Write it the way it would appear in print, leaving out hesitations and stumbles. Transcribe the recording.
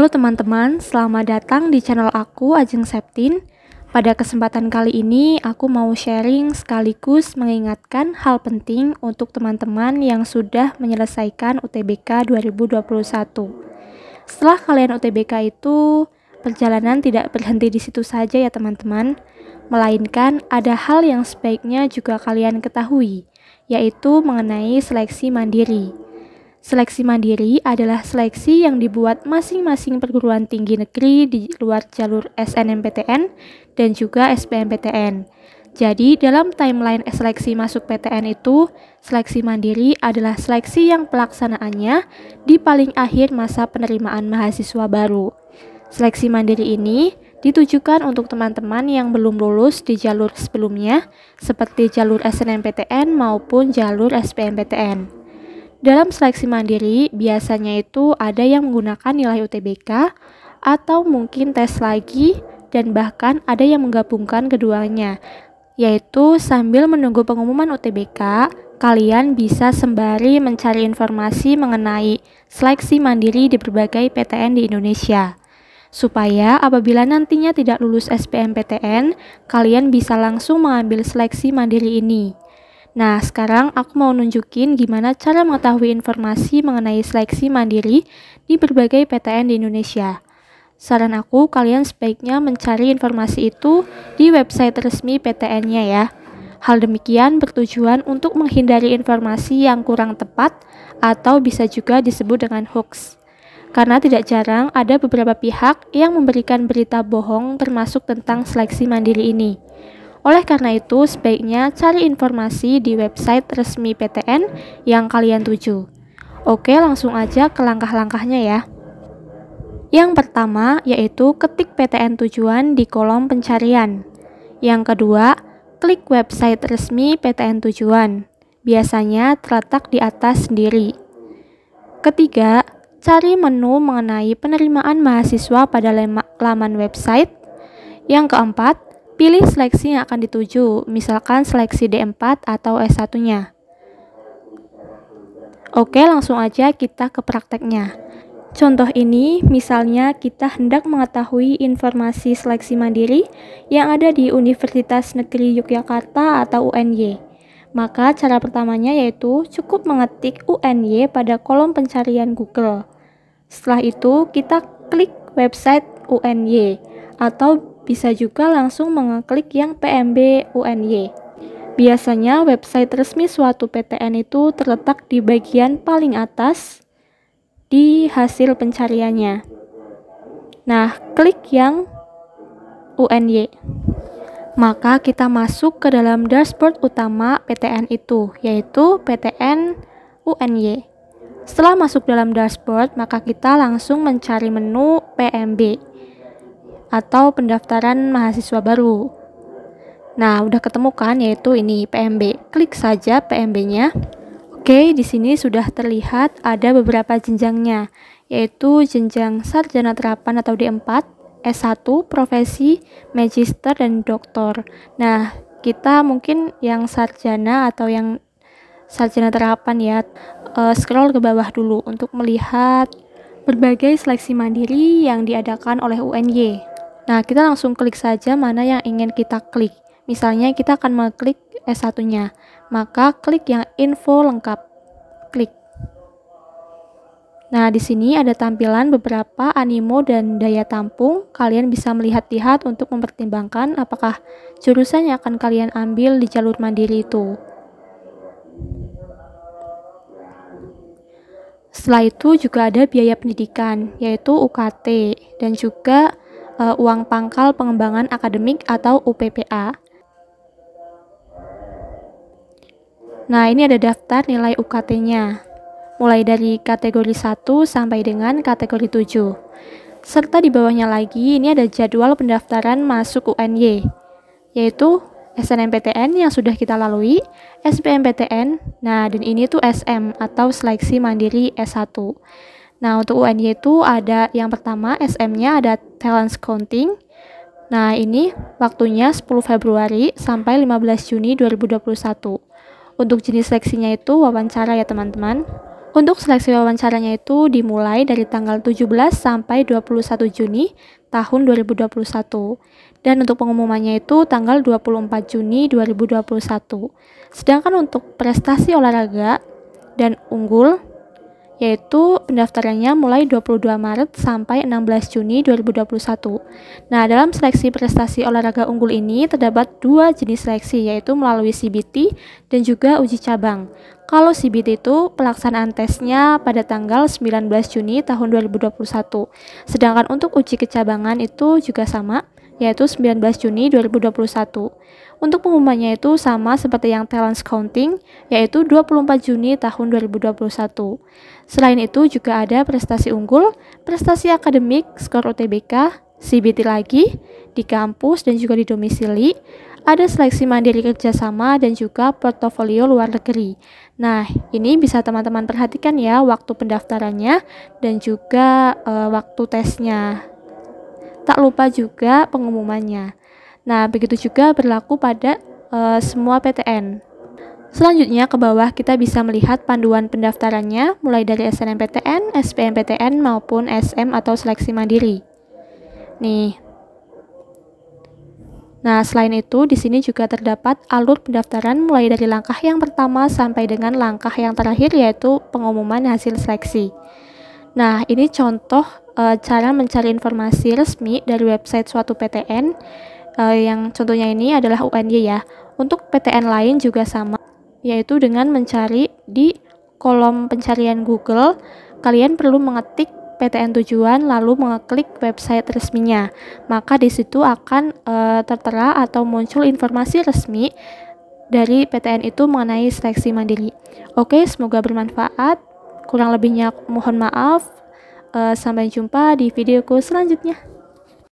Halo teman-teman, selamat datang di channel aku, Ajeng Septin. Pada kesempatan kali ini, aku mau sharing sekaligus mengingatkan hal penting untuk teman-teman yang sudah menyelesaikan UTBK 2021. Setelah kalian UTBK itu, perjalanan tidak berhenti di situ saja ya teman-teman, melainkan ada hal yang sebaiknya juga kalian ketahui, yaitu mengenai seleksi mandiri. Seleksi mandiri adalah seleksi yang dibuat masing-masing perguruan tinggi negeri di luar jalur SNMPTN dan juga SBMPTN. Jadi, dalam timeline seleksi masuk PTN itu, seleksi mandiri adalah seleksi yang pelaksanaannya di paling akhir masa penerimaan mahasiswa baru. Seleksi mandiri ini ditujukan untuk teman-teman yang belum lulus di jalur sebelumnya, seperti jalur SNMPTN maupun jalur SBMPTN. Dalam seleksi mandiri, biasanya itu ada yang menggunakan nilai UTBK atau mungkin tes lagi dan bahkan ada yang menggabungkan keduanya, yaitu sambil menunggu pengumuman UTBK, kalian bisa sembari mencari informasi mengenai seleksi mandiri di berbagai PTN di Indonesia. Supaya apabila nantinya tidak lulus SBMPTN, kalian bisa langsung mengambil seleksi mandiri ini. Nah, sekarang aku mau nunjukin gimana cara mengetahui informasi mengenai seleksi mandiri di berbagai PTN di Indonesia. Saran aku, kalian sebaiknya mencari informasi itu di website resmi PTN-nya ya. Hal demikian bertujuan untuk menghindari informasi yang kurang tepat atau bisa juga disebut dengan hoax. Karena tidak jarang ada beberapa pihak yang memberikan berita bohong termasuk tentang seleksi mandiri ini. Oleh karena itu, sebaiknya cari informasi di website resmi PTN yang kalian tuju. Oke, langsung aja ke langkah-langkahnya ya. Yang pertama, yaitu ketik PTN tujuan di kolom pencarian. Yang kedua, klik website resmi PTN tujuan. Biasanya terletak di atas sendiri. Ketiga, cari menu mengenai penerimaan mahasiswa pada laman website. Yang keempat, pilih seleksi yang akan dituju, misalkan seleksi D4 atau S1-nya. Oke, langsung aja kita ke prakteknya. Contoh ini, misalnya kita hendak mengetahui informasi seleksi mandiri yang ada di Universitas Negeri Yogyakarta atau UNY. Maka cara pertamanya yaitu cukup mengetik UNY pada kolom pencarian Google. Setelah itu, kita klik website UNY atau bisa juga langsung mengeklik yang PMB UNY. Biasanya website resmi suatu PTN itu terletak di bagian paling atas di hasil pencariannya. Nah, klik yang UNY. Maka kita masuk ke dalam dashboard utama PTN itu, yaitu PTN UNY. Setelah masuk dalam dashboard, maka kita langsung mencari menu PMB atau pendaftaran mahasiswa baru. Nah, udah ketemu kan, yaitu ini PMB. Klik saja PMB-nya. Oke, di sini sudah terlihat ada beberapa jenjangnya, yaitu jenjang sarjana terapan atau D4, S1, profesi, magister, dan doktor. Nah, kita mungkin yang sarjana atau yang sarjana terapan ya, scroll ke bawah dulu untuk melihat berbagai seleksi mandiri yang diadakan oleh UNY. Nah, kita langsung klik saja mana yang ingin kita klik. Misalnya kita akan mengklik S1-nya, maka klik yang info lengkap. Klik. Nah, di sini ada tampilan beberapa animo dan daya tampung. Kalian bisa melihat-lihat untuk mempertimbangkan apakah jurusan yang akan kalian ambil di jalur mandiri itu. Setelah itu juga ada biaya pendidikan, yaitu UKT, dan juga uang pangkal pengembangan akademik atau UPPA. Nah, ini ada daftar nilai UKT-nya, mulai dari kategori 1 sampai dengan kategori 7. Serta di bawahnya lagi, ini ada jadwal pendaftaran masuk UNY, yaitu SNMPTN yang sudah kita lalui, SBMPTN, nah dan ini tuh SM atau seleksi mandiri S1. Nah, untuk UNY itu ada yang pertama SM-nya ada talent scouting. Nah, ini waktunya 10 Februari sampai 15 Juni 2021. Untuk jenis seleksinya itu wawancara ya teman-teman. Untuk seleksi wawancaranya itu dimulai dari tanggal 17 sampai 21 Juni tahun 2021. Dan untuk pengumumannya itu tanggal 24 Juni 2021. Sedangkan untuk prestasi olahraga dan unggul yaitu pendaftarannya mulai 22 Maret sampai 16 Juni 2021. Nah, dalam seleksi prestasi olahraga unggul ini terdapat dua jenis seleksi, yaitu melalui CBT dan juga uji cabang. Kalau CBT itu pelaksanaan tesnya pada tanggal 19 Juni tahun 2021. Sedangkan untuk uji kecabangan itu juga sama, yaitu 19 Juni 2021. Untuk pengumumannya itu sama seperti yang talent scouting, yaitu 24 Juni tahun 2021. Selain itu juga ada prestasi unggul, prestasi akademik, skor UTBK, CBT lagi, di kampus dan juga di domisili, ada seleksi mandiri kerjasama dan juga portofolio luar negeri. Nah, ini bisa teman-teman perhatikan ya waktu pendaftarannya dan juga waktu tesnya. Tak lupa juga pengumumannya. Nah, begitu juga berlaku pada semua PTN. Selanjutnya ke bawah kita bisa melihat panduan pendaftarannya mulai dari SNMPTN, SBMPTN maupun SM atau seleksi mandiri. Nih. Nah, selain itu di sini juga terdapat alur pendaftaran mulai dari langkah yang pertama sampai dengan langkah yang terakhir yaitu pengumuman hasil seleksi. Nah, ini contoh cara mencari informasi resmi dari website suatu PTN. Yang contohnya ini adalah UNY ya. Untuk PTN lain juga sama, yaitu dengan mencari di kolom pencarian Google, kalian perlu mengetik PTN tujuan lalu mengeklik website resminya. Maka di situ akan tertera atau muncul informasi resmi dari PTN itu mengenai seleksi mandiri. Oke, semoga bermanfaat. Kurang lebihnya mohon maaf. Sampai jumpa di videoku selanjutnya.